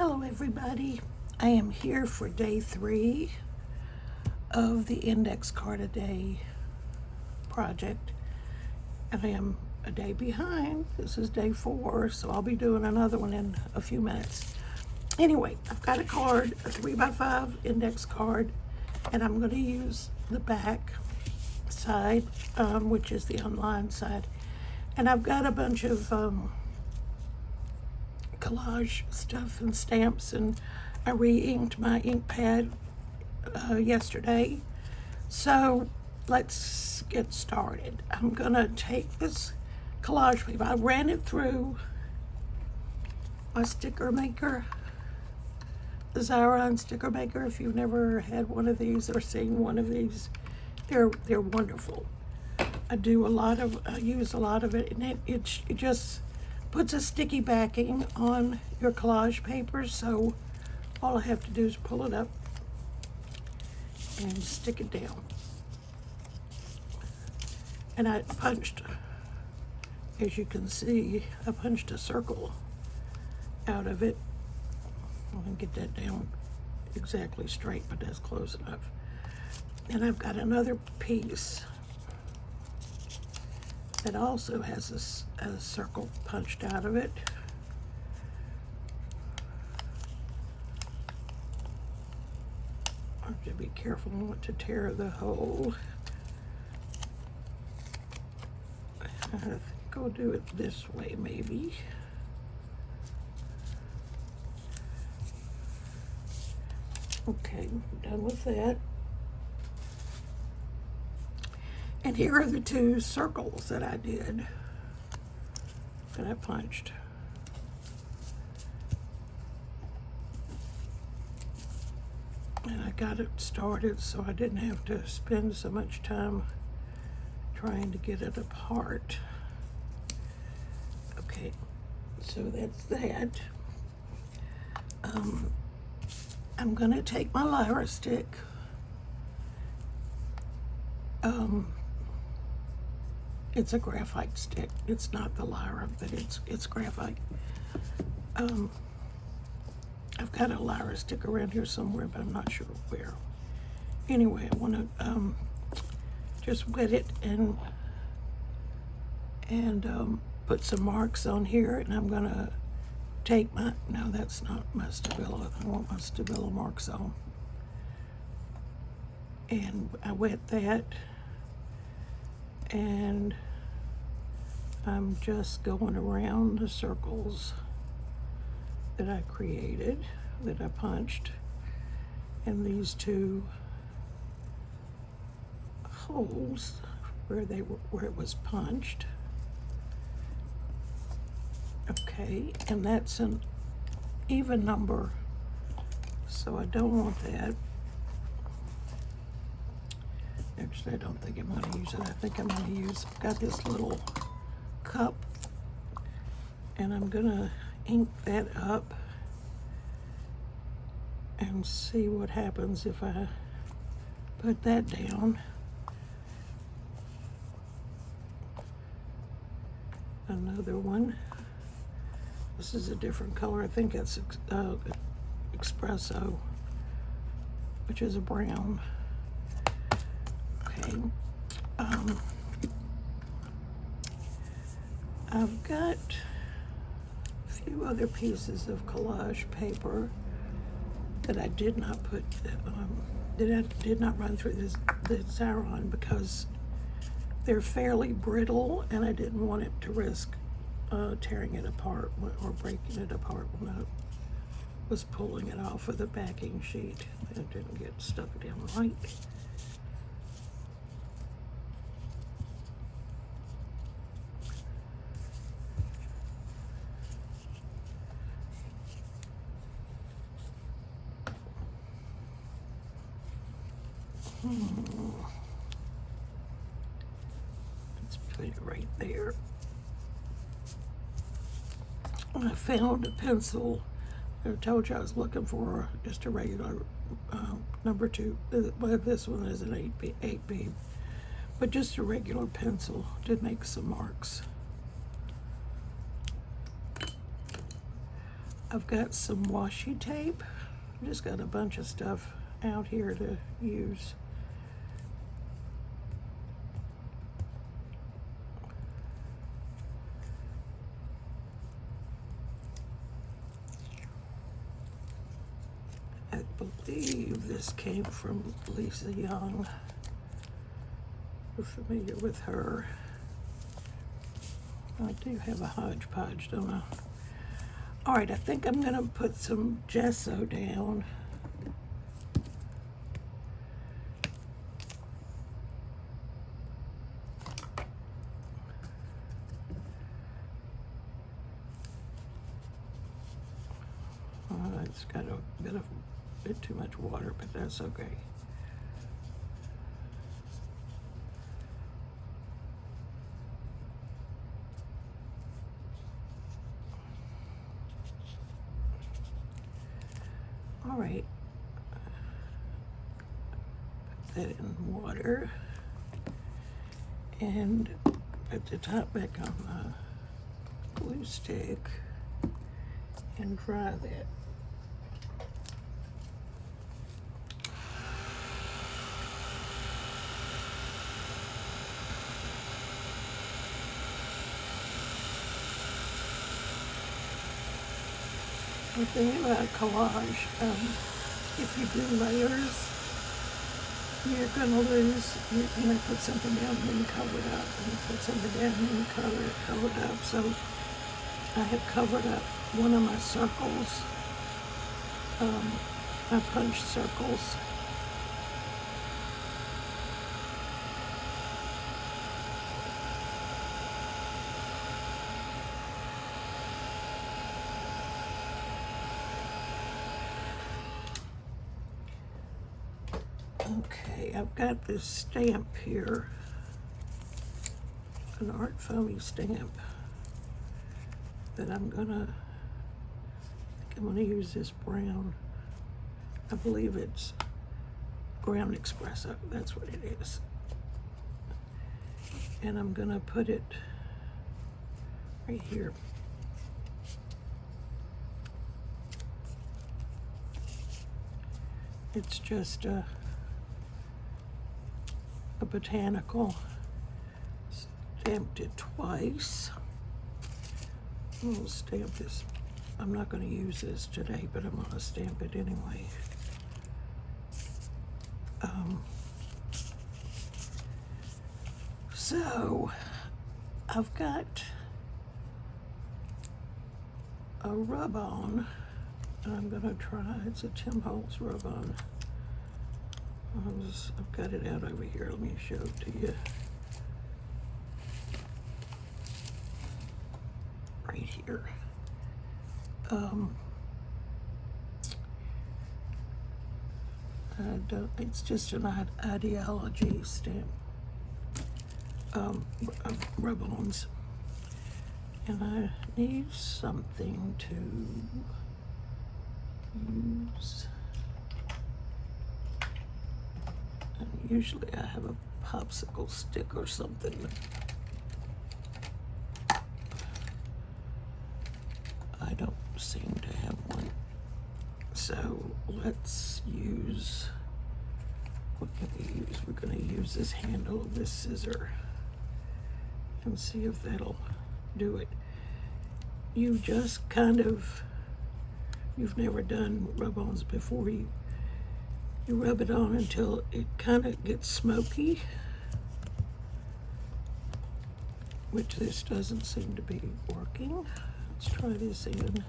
Hello everybody, I am here for day 3 of the Index Card a Day project. I am a day behind. This is day 4, so I'll be doing another one in a few minutes. Anyway, I've got a card, a 3x5 index card, and I'm going to use the back side, which is the online side. And I've got a bunch of collage stuff and stamps, and I re-inked my ink pad yesterday. So let's get started. I'm gonna take this collage paper. I ran it through my sticker maker, the Xyron sticker maker. If you've never had one of these or seen one of these, they're wonderful. I use a lot of it, and it just puts a sticky backing on your collage paper, so all I have to do is pull it up and stick it down. And I punched, as you can see, I punched a circle out of it. I'm gonna get that down exactly straight, but that's close enough. And I've got another piece that also has a circle punched out of it. I have to be careful not to tear the hole. I think I'll do it this way, maybe. Okay, I'm done with that. And here are the 2 circles that I did, that I punched. And I got it started so I didn't have to spend so much time trying to get it apart. Okay, so that's that. I'm gonna take my Lyra stick. It's a graphite stick. It's not the Lyra, but it's graphite. I've got a Lyra stick around here somewhere, but I'm not sure where. Anyway, I want to just wet it and put some marks on here, and I'm gonna take my, no, that's not my Stabilo. I want my Stabilo marks on. And I wet that, and I'm just going around the circles that I created, that I punched, and these 2 holes where it was punched. Okay, and that's an even number, so I don't want that. Actually, I don't think I'm going to use it. I think I'm going to use, I've got this little cup, and I'm going to ink that up and see what happens if I put that down. Another one. This is a different color. I think it's espresso, which is a brown. Okay. I've got a few other pieces of collage paper that I did not put, that I did not run through the Xyron because they're fairly brittle, and I didn't want it to risk tearing it apart or breaking it apart when I was pulling it off of the backing sheet. It didn't get stuck down right. Let's put it right there. I found a pencil. I told you I was looking for just a regular number 2. Well, this one is an 8B, but just a regular pencil to make some marks. I've got some washi tape. I've just got a bunch of stuff out here to use. I believe this came from Lisa Young. You're familiar with her. I do have a hodgepodge, don't I? All right, I think I'm gonna put some gesso down. It's got a bit too much water, but that's okay. All right, put that in water and put the top back on the glue stick and dry that. The thing about collage, if you do layers, you're going to lose, you know, put something down and then cover it up, and put something down and then cover it up. So I have covered up one of my circles, my punched circles. Okay, I've got this stamp here, an art foamy stamp that I'm gonna use this brown. I believe it's ground espresso, that's what it is. And I'm gonna put it right here. It's just a botanical. Stamped it twice. I'll stamp this. I'm not going to use this today, but I'm going to stamp it anyway. So I've got a rub-on. I'm going to try. It's a Tim Holtz rub-on. I've got it out over here. Let me show it to you. Right here. It's just an ideology stamp. Rub-ons. And I need something to use. And usually I have a popsicle stick or something. I don't seem to have one. So let's use, what can we use? We're going to use this handle of this scissor and see if that'll do it. You just kind of, you've never done rub-ons before, you rub it on until it kind of gets smoky, which this doesn't seem to be working. Let's try this again.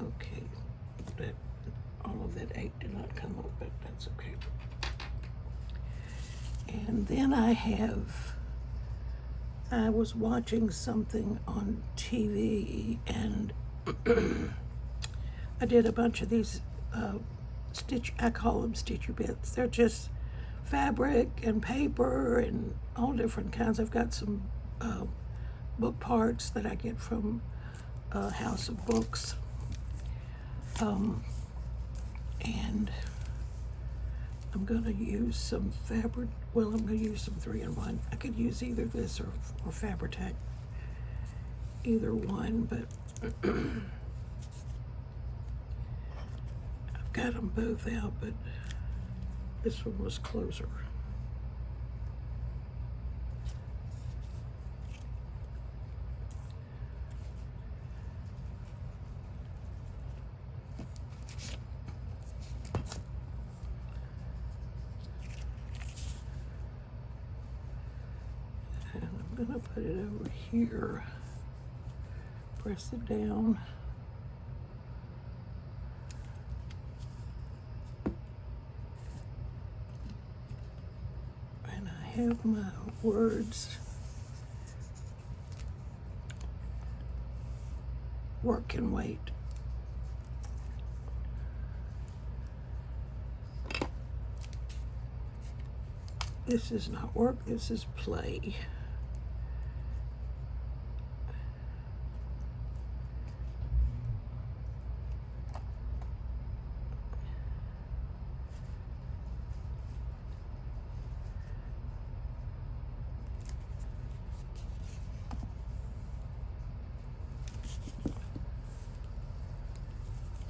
Okay, all of that egg did not come up, but that's okay. And then I was watching something on TV, and I did a bunch of these I call them stitcher bits. They're just fabric and paper and all different kinds. I've got some book parts that I get from House of Books. I'm going to use some fabric, well, I'm going to use some 3-in-1. I could use either this or Fabri-Tac, either one, but I've got them both out, but this one was closer. And I'm going to put it over here, press it down. And I have my words, work and wait. This is not work, this is play.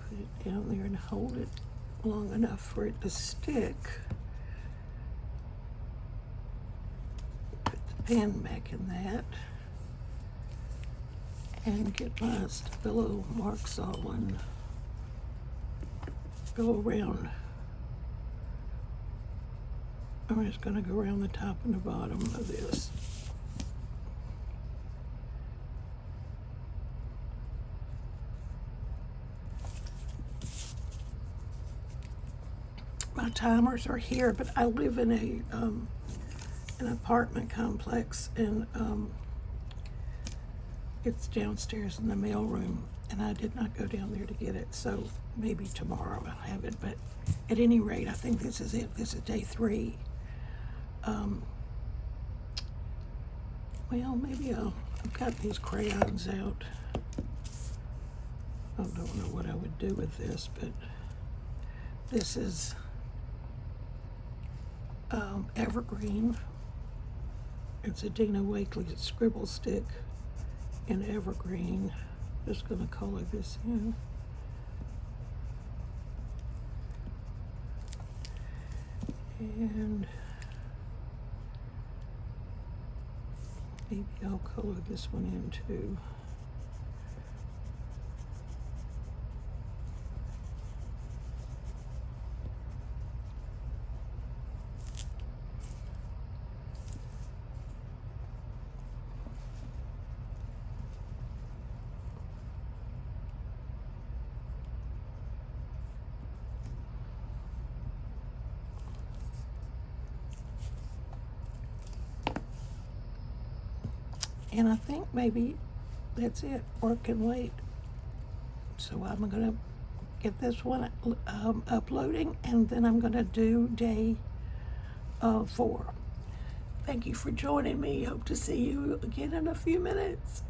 Put it down there and hold it long enough for it to stick. Put the pen back in that. And get my Stabilo marks all and go around. I'm just going to go around the top and the bottom of this. My timers are here, but I live in an apartment complex, and it's downstairs in the mail room, and I did not go down there to get it, so maybe tomorrow I'll have it. But at any rate, I think this is it. This is day 3. Well, maybe I've got these crayons out. I don't know what I would do with this, but this is evergreen. It's a Dina Wakley scribble stick in evergreen. Just gonna color this in. And maybe I'll color this one in too. And I think maybe that's it, work and wait. So I'm gonna get this one uploading, and then I'm gonna do day 4. Thank you for joining me. Hope to see you again in a few minutes.